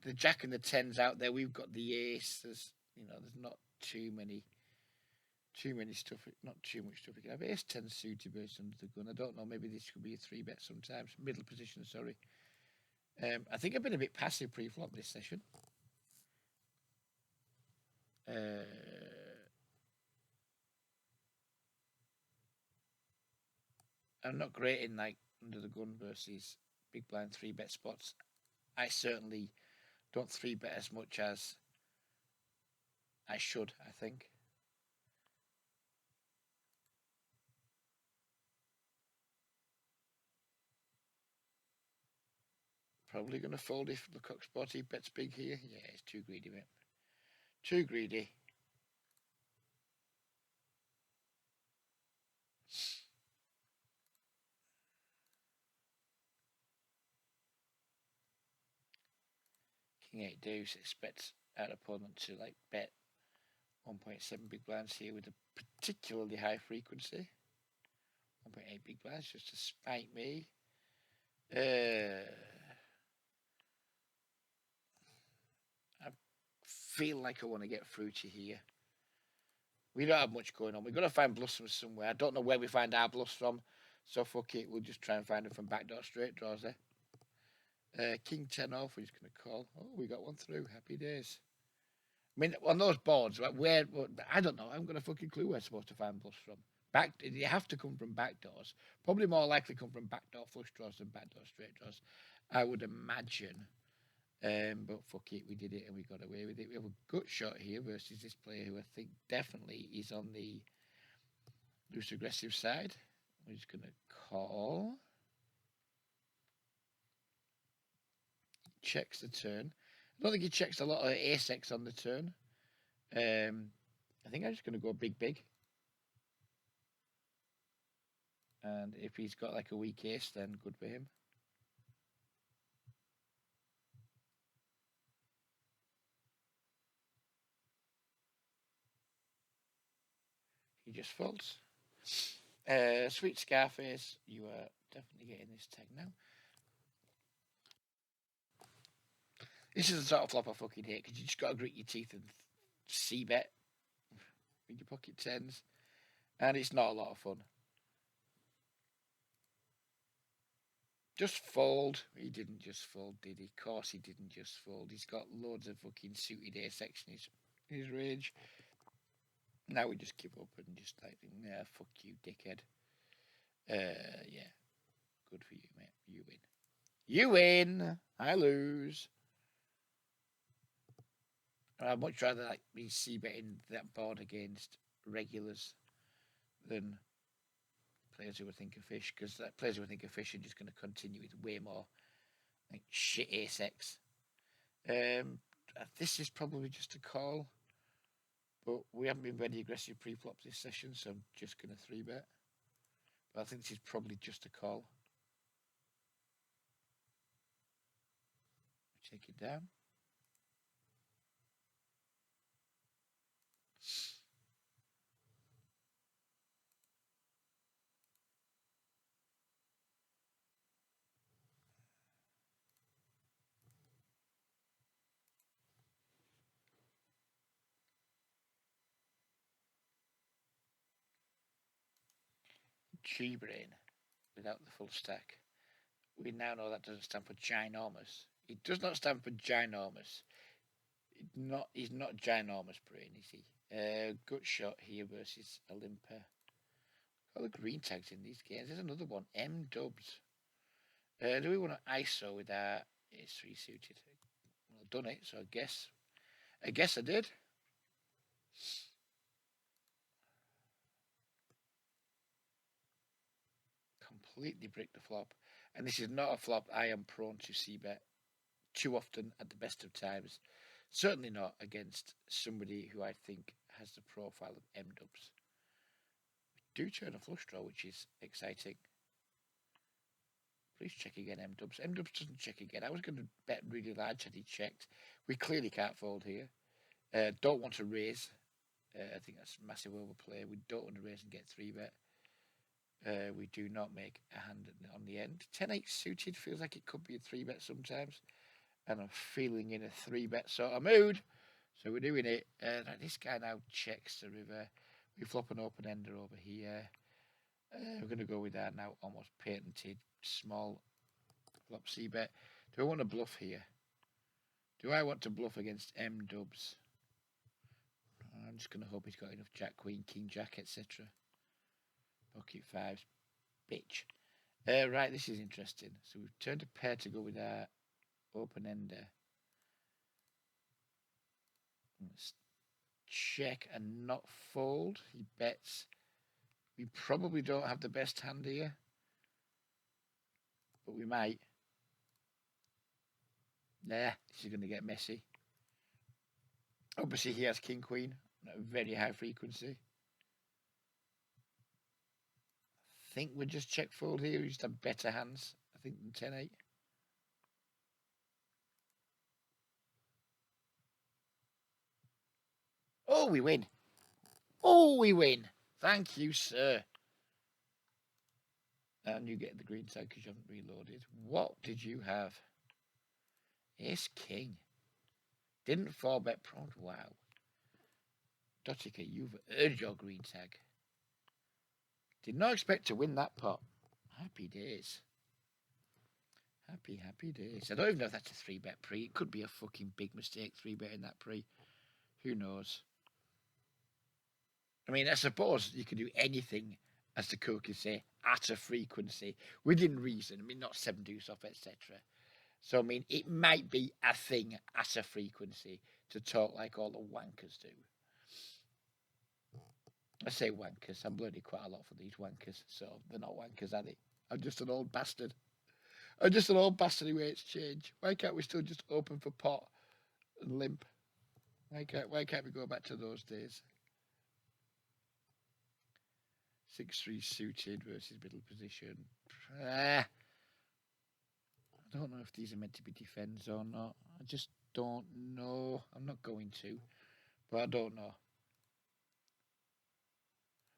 the jack and the tens out there. We've got the ace. There's not too many stuff. Not too much stuff. We can have ace ten suited based under the gun. I don't know. Maybe this could be a three bet sometimes. Middle position. Sorry. I think I've been a bit passive pre-flop this session. I'm not great in like under the gun versus big blind three bet spots. I certainly don't three bet as much as I should, I think. Probably going to fold if Lecoq Spotty bets big here. Yeah, it's too greedy, mate. Too greedy. King 8 deuce expects our opponent to like bet 1.7 big blinds here with a particularly high frequency. 1.8 big blinds just to spite me. I feel like I want to get fruity here. We don't have much going on. We've got to find bluffs from somewhere. I don't know where we find our bluffs from. So fuck it. We'll just try and find them from backdoor straight draws there. King 10 off. We're just going to call. Oh, we got one through. Happy days. I mean, on those boards, like where, I don't know. I haven't got a fucking clue where I'm supposed to find bluffs from. You have to come from backdoors. Probably more likely come from backdoor flush draws than backdoor straight draws, I would imagine. But fuck it, we did it and we got away with it. We have a gut shot here versus this player who I think definitely is on the loose aggressive side. We're just going to call. Checks the turn. I don't think he checks a lot of ace-x on the turn. I think I'm just going to go big. And if he's got like a weak ace, then good for him. He just folds. Sweet Scarface, you are definitely getting this tag now. This is the sort of flop I fucking hate because you just got to grit your teeth and c-bet with your pocket tens. And it's not a lot of fun. Just fold. He didn't just fold, did he? Of course he didn't just fold. He's got loads of fucking suited ace-x in his range. Now we just give up and just like, nah, fuck you, dickhead. Yeah. Good for you, mate. You win. You win. I lose. I'd much rather like be c-betting that board against regulars than players who would think of fish, because players who would think of fish are just going to continue with way more like shit ace-x. This is probably just a call, but we haven't been very aggressive pre-flop this session, so I'm just going to 3-bet. But I think this is probably just a call. Take it down. G-brain without the full stack. We now know that doesn't stand for ginormous. It does not stand for ginormous. He's not ginormous brain, is he? Gut shot here versus Olympa. Got the green tags in these games. There's another one. M dubs. Do we want to ISO with our ace 3 suited? Well, done it, so I guess I guess I did. Completely bricked the flop. And this is not a flop I am prone to see bet too often at the best of times. Certainly not against somebody who I think has the profile of M dubs. We do turn a flush draw, which is exciting. Please check again, M dubs. M dubs doesn't check again. I was going to bet really large had he checked. We clearly can't fold here. Don't want to raise. I think that's massive overplay. We don't want to raise and get 3-bet. We do not make a hand on the end. 10-8 suited feels like it could be a 3-bet sometimes. And I'm feeling in a 3-bet sort of mood. So we're doing it. This guy now checks the river. We flop an open ender over here. We're going to go with that now almost patented small flop c-bet. Do I want to bluff here? Do I want to bluff against M dubs? I'm just going to hope he's got enough jack, queen, king, jack, etc. Pocket fives. Bitch. Right, this is interesting. So we've turned a pair to go with our open ender. Let's check and not fold. He bets. We probably don't have the best hand here, but we might. Nah, this is going to get messy. Obviously, he has king queen at a very high frequency. I think we'll just check fold here. We just have better hands, I think, than 10-8. Oh, we win. Oh, we win. Thank you, sir. And you get the green side because you haven't reloaded. What did you have? Ace king. Didn't 4-bet prompt. Wow. Dotica, you've earned your green tag. Did not expect to win that pot. Happy days. Happy, happy days. I don't even know if that's a 3-bet pre. It could be a fucking big mistake 3-betting that pre. Who knows? I mean, I suppose you can do anything, as the cookies say, at a frequency, within reason. I mean, not 7 deuce off, etc. So, I mean, it might be a thing at a frequency to talk like all the wankers do. I say wankers. I'm bloody quite a lot for these wankers. So, they're not wankers, are they? I'm just an old bastard. I'm just an old bastard who hates change. Why can't we still just open for pot and limp? Why can't we go back to those days? 6-3 suited versus middle position. I don't know if these are meant to be defends or not. I just don't know. I'm not going to, but I don't know.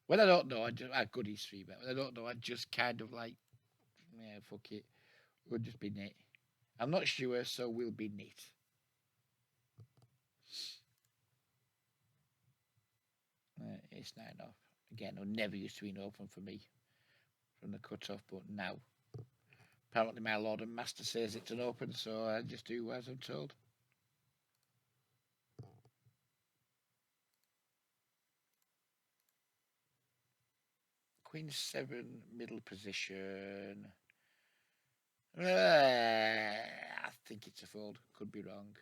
When I don't know, I goodies 3-bet. When I don't know, I just kind of like, yeah, fuck it. We'll just be nit. I'm not sure, so we'll be nit. It's 9 off. Again, I never used to be an open for me from the cut-off, but now apparently my Lord and Master says it's an open, so I just do as I'm told. Queen 7, middle position. I think it's a fold. Could be wrong.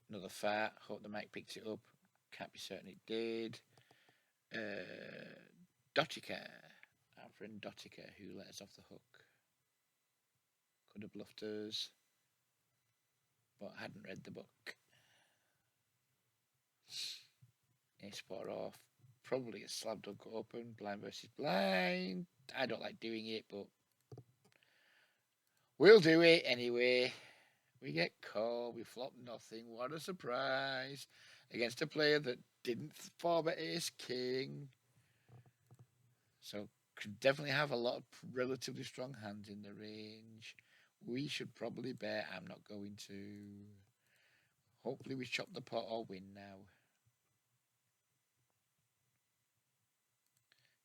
Another fat. Hope the mic picked it up. Can't be certain it did. Dotica. Our friend Dotica, who let us off the hook. Could have bluffed us, but hadn't read the book. Ace 4 off. Probably a slab dunk open. Blind versus blind. I don't like doing it, but we'll do it anyway. We get called. We flop nothing. What a surprise. Against a player that didn't 4-bet ace king. So could definitely have a lot of relatively strong hands in the range. We should probably bet. I'm not going to. Hopefully we chop the pot or win now.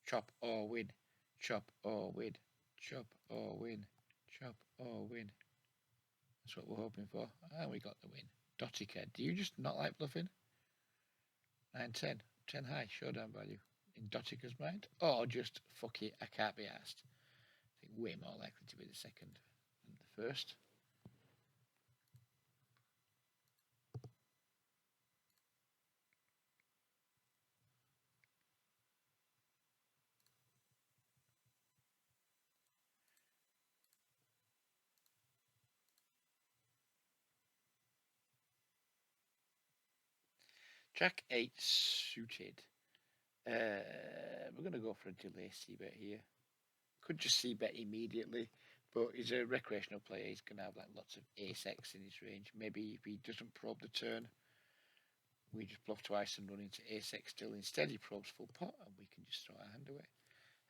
Chop or win. Chop or win. Chop or win. Chop or win. That's what we're hoping for. And we got the win. Dotica, do you just not like bluffing? 9-10. 10 high. Showdown value. In Dotica's mind? Or just, fuck it, I can't be asked. I think way more likely to be the second than the first. Jack 8 suited. We're going to go for a delay c-bet here. Could just c-bet immediately, but he's a recreational player. He's going to have like lots of ace-x in his range. Maybe if he doesn't probe the turn, we just bluff twice and run into ace-x still. Instead, he probes full pot, and we can just throw our hand away.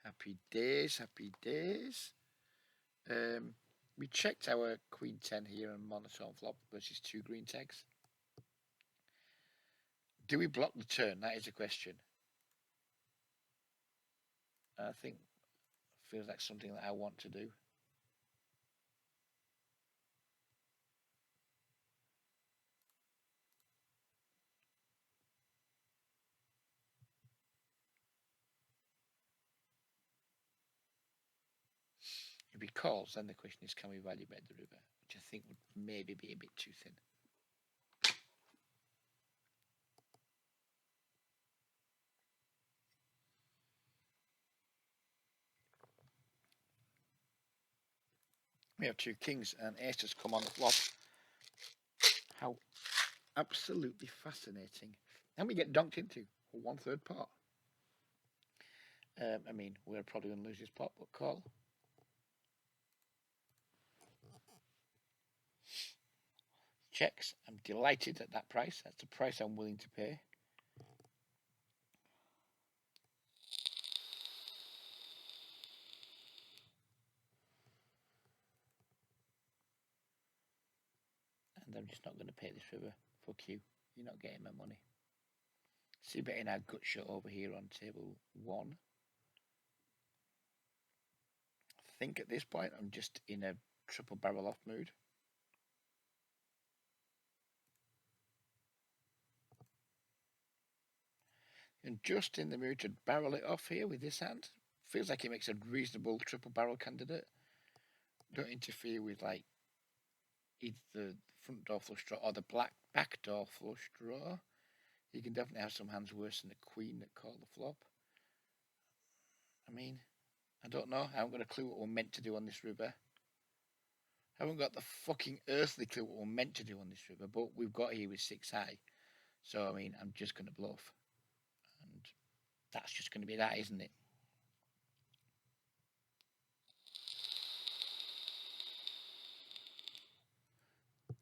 Happy days, happy days. We checked our queen 10 here on monotone flop versus 2 green tags. Do we block the turn? That is a question. I think it feels like something that I want to do. If he calls, then the question is, can we value bet the river? Which I think would maybe be a bit too thin. We have 2 kings and aces come on the flop. How absolutely fascinating. And we get donked into for 1/3 pot. I mean, we're probably going to lose this pot, but call. Checks. I'm delighted at that price. That's the price I'm willing to pay. And I'm just not going to pay this river. Fuck you. You're not getting my money. See betting our gut shot over here on table 1. I think at this point I'm just in a triple barrel off mood. And just in the mood to barrel it off here with this hand. Feels like it makes a reasonable triple barrel candidate. Don't interfere with like either the front door flush draw or the back door flush draw. You can definitely have some hands worse than the queen that call the flop. I mean, I don't know. I haven't got a clue what we're meant to do on this river. I haven't got the fucking earthly clue what we're meant to do on this river, but we've got here with 6 high. So, I mean, I'm just going to bluff. And that's just going to be that, isn't it?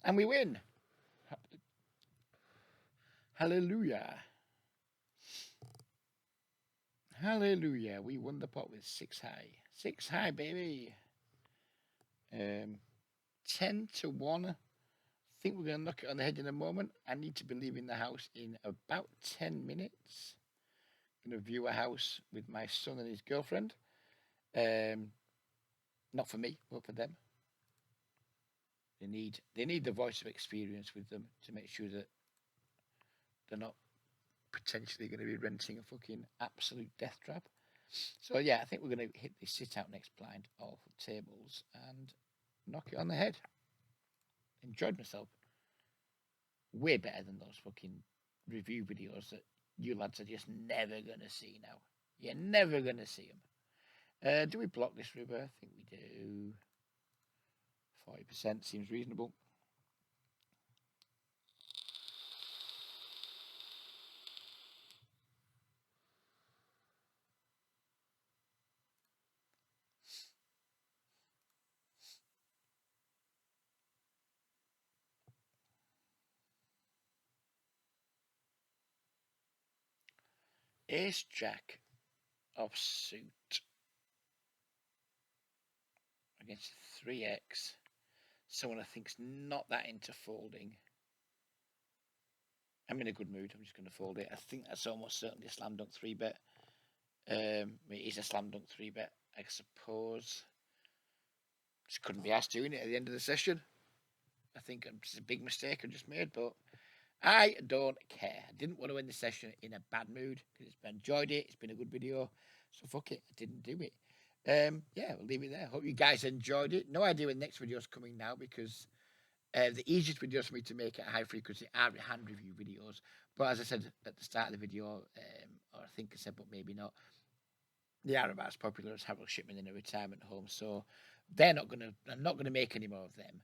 And we win. Hallelujah. Hallelujah. We won the pot with 6 high. 6 high, baby. 10-1. I think we're going to knock it on the head in a moment. I need to be leaving the house in about 10 minutes. I'm going to view a house with my son and his girlfriend. Not for me, but for them. They need the voice of experience with them to make sure that they're not potentially going to be renting a fucking absolute death trap. So yeah, I think we're going to hit the sit out next blind of tables and knock it on the head. Enjoyed myself. Way better than those fucking review videos that you lads are just never going to see now. You're never going to see them. Do we block this river? I think we do. 40% seems reasonable. Ace Jack of suit against 3x. Someone I think's not that into folding. I'm in a good mood. I'm just going to fold it. I think that's almost certainly a slam dunk 3-bet. It is a slam dunk 3-bet, I suppose. Just couldn't be asked doing it at the end of the session. I think it's a big mistake I just made, but I don't care. I didn't want to end the session in a bad mood because I enjoyed it. It's been a good video, so fuck it. I didn't do it. Yeah, we'll leave it there. Hope you guys enjoyed it. No idea when the next video is coming now because the easiest videos for me to make at high frequency are hand review videos. But as I said at the start of the video, or I think I said, but maybe not, they are about as popular as Harold Shipman in a retirement home. So I'm not gonna make any more of them.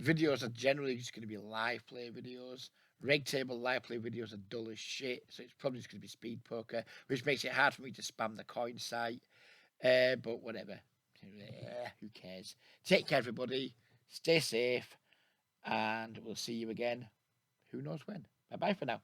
Videos are generally just going to be live play videos Reg table live play videos are dull as shit, so it's probably just going to be speed poker, which makes it hard for me to spam the coin site. But whatever. Who cares? Take care, everybody. Stay safe, and we'll see you again. Who knows when? Bye bye for now.